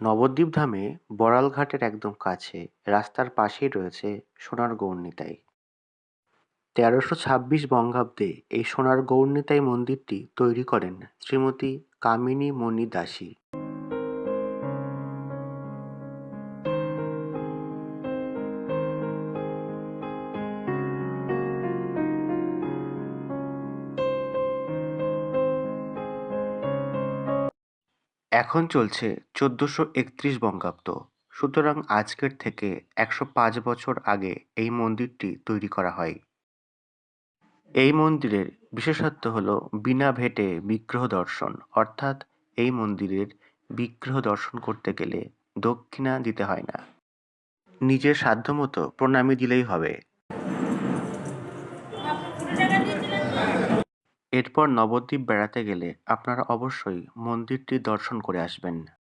নবদ্বীপ ধামে বড়ালঘাটের একদম কাছে রাস্তার পাশেই রয়েছে সোনার গৌরনিতাই। ১৩২৬ বঙ্গাব্দে এই সোনার গৌরনিতাই মন্দিরটি তৈরি করেন শ্রীমতী কামিনী মণি দাসী। এখন চলছে ১৪৩১ বঙ্গাব্দ, সুতরাং আজকের থেকে ১০৫ বছর আগে এই মন্দিরটি তৈরি করা হয়। এই মন্দিরের বিশেষত্ব হল বিনা ভেটে বিগ্রহ দর্শন, অর্থাৎ এই মন্দিরের বিগ্রহ দর্শন করতে গেলে দক্ষিণা দিতে হয় না, নিজের সাধ্যমতো প্রণামী দিলেই হবে। এরপর নবদ্বীপ বেড়াতে গেলে আপনারা অবশ্যই মন্দিরটি দর্শন করে আসবেন।